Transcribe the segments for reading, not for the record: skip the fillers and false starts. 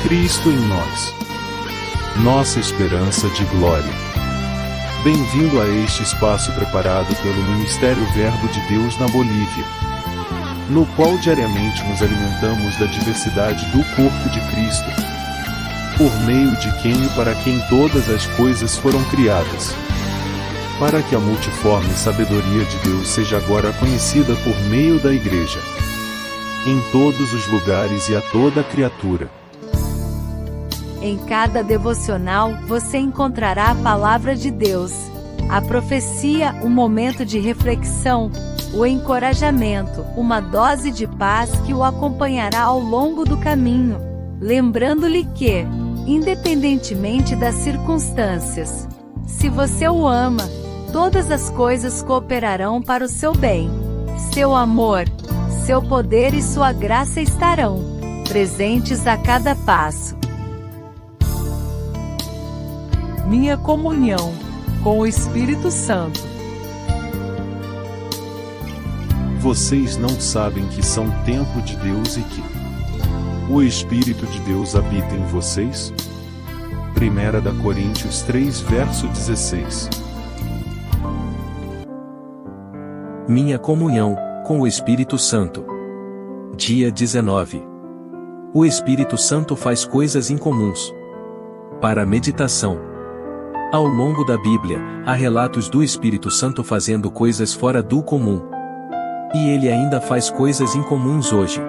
Cristo em nós, nossa esperança de glória. Bem-vindo a este espaço preparado pelo Ministério Verbo de Deus na Bolívia, no qual diariamente nos alimentamos da diversidade do corpo de Cristo, por meio de quem e para quem todas as coisas foram criadas, para que a multiforme sabedoria de Deus seja agora conhecida por meio da Igreja, em todos os lugares e a toda criatura. Em cada devocional, você encontrará a palavra de Deus, a profecia, um momento de reflexão, o encorajamento, uma dose de paz que o acompanhará ao longo do caminho, lembrando-lhe que, independentemente das circunstâncias, se você o ama, todas as coisas cooperarão para o seu bem. Seu amor, seu poder e sua graça estarão presentes a cada passo. Minha comunhão com o Espírito Santo. Vocês não sabem que são templo de Deus e que o Espírito de Deus habita em vocês? 1 Coríntios 3, verso 16. Minha comunhão com o Espírito Santo. Dia 19. O Espírito Santo faz coisas incomuns. Para a meditação. Ao longo da Bíblia, há relatos do Espírito Santo fazendo coisas fora do comum. E ele ainda faz coisas incomuns hoje.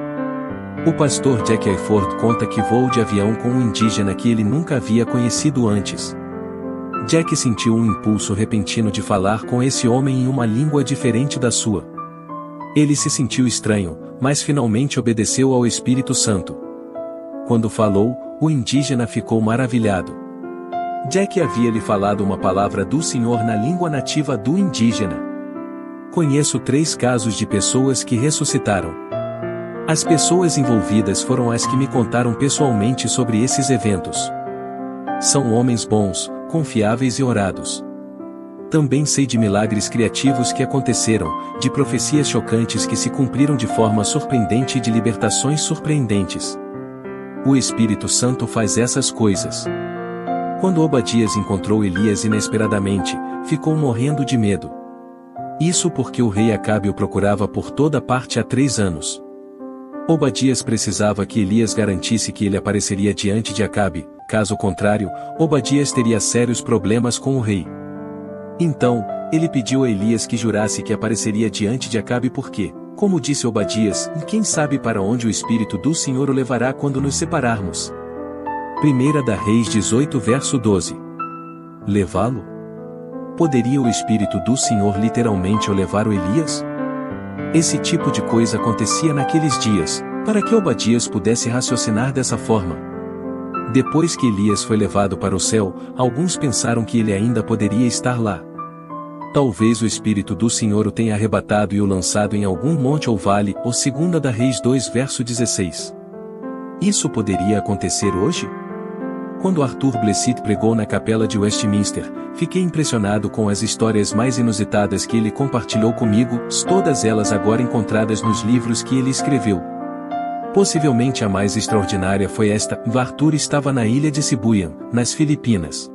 O pastor Jack Hayford conta que voou de avião com um indígena que ele nunca havia conhecido antes. Jack sentiu um impulso repentino de falar com esse homem em uma língua diferente da sua. Ele se sentiu estranho, mas finalmente obedeceu ao Espírito Santo. Quando falou, o indígena ficou maravilhado. Jack havia lhe falado uma palavra do Senhor na língua nativa do indígena. Conheço 3 casos de pessoas que ressuscitaram. As pessoas envolvidas foram as que me contaram pessoalmente sobre esses eventos. São homens bons, confiáveis e orados. Também sei de milagres criativos que aconteceram, de profecias chocantes que se cumpriram de forma surpreendente e de libertações surpreendentes. O Espírito Santo faz essas coisas. Quando Obadias encontrou Elias inesperadamente, ficou morrendo de medo. Isso porque o rei Acabe o procurava por toda parte há 3 anos. Obadias precisava que Elias garantisse que ele apareceria diante de Acabe, caso contrário, Obadias teria sérios problemas com o rei. Então, ele pediu a Elias que jurasse que apareceria diante de Acabe porque, como disse Obadias, quem sabe para onde o Espírito do Senhor o levará quando nos separarmos. 1 Reis 18 verso 12. Levá-lo? Poderia o Espírito do Senhor literalmente o levar o Elias? Esse tipo de coisa acontecia naqueles dias, para que Obadias pudesse raciocinar dessa forma. Depois que Elias foi levado para o céu, alguns pensaram que ele ainda poderia estar lá. Talvez o Espírito do Senhor o tenha arrebatado e o lançado em algum monte ou vale, ou 2 Reis 2 verso 16. Isso poderia acontecer hoje? Quando Arthur Blessitt pregou na capela de Westminster, fiquei impressionado com as histórias mais inusitadas que ele compartilhou comigo, todas elas agora encontradas nos livros que ele escreveu. Possivelmente a mais extraordinária foi esta: Arthur estava na ilha de Sibuyan, nas Filipinas.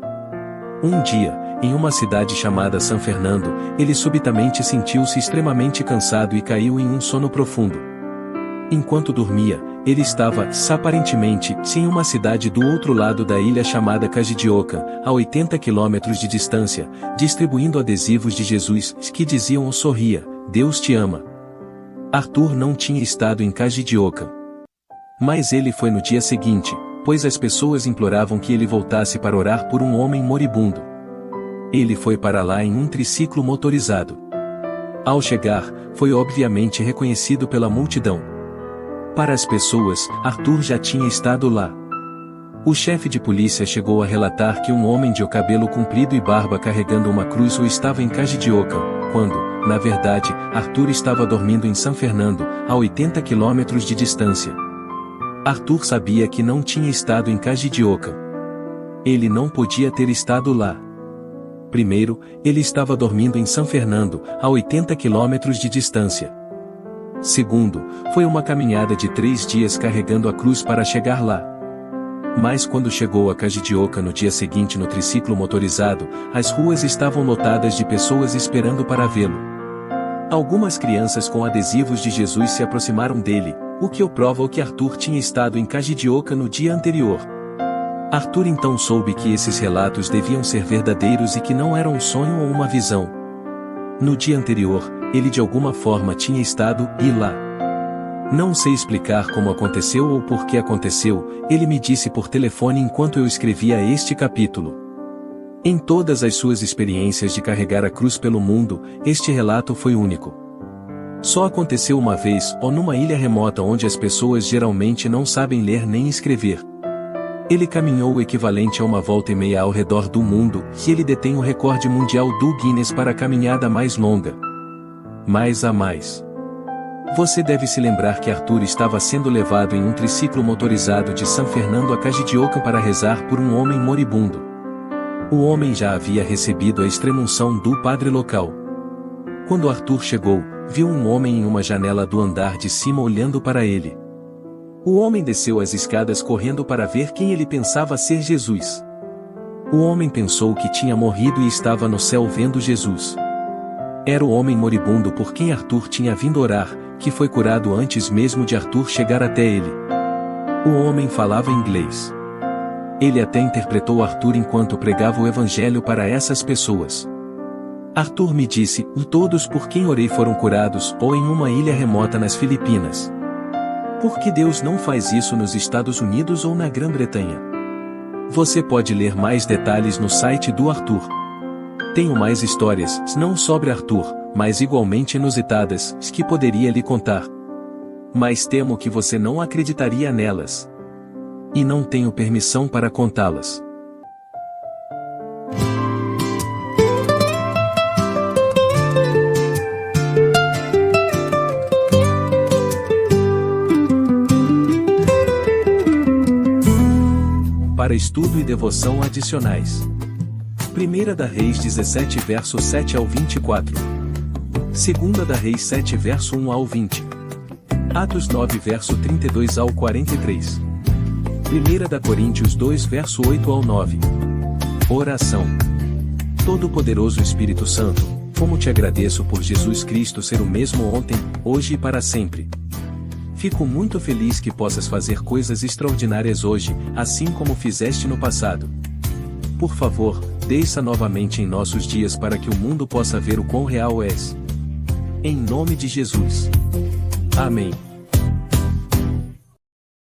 Um dia, em uma cidade chamada San Fernando, ele subitamente sentiu-se extremamente cansado e caiu em um sono profundo. Enquanto dormia, ele estava, aparentemente, em uma cidade do outro lado da ilha chamada Cajidioca, a 80 quilômetros de distância, distribuindo adesivos de Jesus, que diziam ou sorria, Deus te ama. Arthur não tinha estado em Cajidioca. Mas ele foi no dia seguinte, pois as pessoas imploravam que ele voltasse para orar por um homem moribundo. Ele foi para lá em um triciclo motorizado. Ao chegar, foi obviamente reconhecido pela multidão. Para as pessoas, Arthur já tinha estado lá. O chefe de polícia chegou a relatar que um homem de cabelo comprido e barba carregando uma cruz o estava em Cajidioca, quando, na verdade, Arthur estava dormindo em San Fernando, a 80 quilômetros de distância. Arthur sabia que não tinha estado em Cajidioca. Ele não podia ter estado lá. Primeiro, ele estava dormindo em San Fernando, a 80 quilômetros de distância. Segundo, foi uma caminhada de 3 dias carregando a cruz para chegar lá. Mas quando chegou a Kajidioka no dia seguinte no triciclo motorizado, as ruas estavam lotadas de pessoas esperando para vê-lo. Algumas crianças com adesivos de Jesus se aproximaram dele, o que prova que Arthur tinha estado em Kajidioka no dia anterior. Arthur então soube que esses relatos deviam ser verdadeiros e que não eram um sonho ou uma visão. No dia anterior, ele de alguma forma tinha estado lá. Não sei explicar como aconteceu ou por que aconteceu, ele me disse por telefone enquanto eu escrevia este capítulo. Em todas as suas experiências de carregar a cruz pelo mundo, este relato foi único. Só aconteceu uma vez, ou numa ilha remota onde as pessoas geralmente não sabem ler nem escrever. Ele caminhou o equivalente a uma volta e meia ao redor do mundo, e ele detém o recorde mundial do Guinness para a caminhada mais longa. Mais a mais. Você deve se lembrar que Arthur estava sendo levado em um triciclo motorizado de San Fernando a Kajidioka para rezar por um homem moribundo. O homem já havia recebido a extrema-unção do padre local. Quando Arthur chegou, viu um homem em uma janela do andar de cima olhando para ele. O homem desceu as escadas correndo para ver quem ele pensava ser Jesus. O homem pensou que tinha morrido e estava no céu vendo Jesus. Era o homem moribundo por quem Arthur tinha vindo orar, que foi curado antes mesmo de Arthur chegar até ele. O homem falava inglês. Ele até interpretou Arthur enquanto pregava o evangelho para essas pessoas. Arthur me disse, todos por quem orei foram curados, ou em uma ilha remota nas Filipinas. Por que Deus não faz isso nos Estados Unidos ou na Grã-Bretanha? Você pode ler mais detalhes no site do Arthur. Tenho mais histórias, não sobre Arthur, mas igualmente inusitadas, que poderia lhe contar. Mas temo que você não acreditaria nelas. E não tenho permissão para contá-las. Para estudo e devoção adicionais. 1 da Reis 17 verso 7 ao 24. 2 da Reis 7 verso 1 ao 20. Atos 9 verso 32 ao 43. 1 da Coríntios 2 verso 8 ao 9. Oração. Todo-Poderoso Espírito Santo, como te agradeço por Jesus Cristo ser o mesmo ontem, hoje e para sempre. Fico muito feliz que possas fazer coisas extraordinárias hoje, assim como fizeste no passado. Por favor, desça novamente em nossos dias para que o mundo possa ver o quão real és. Em nome de Jesus. Amém.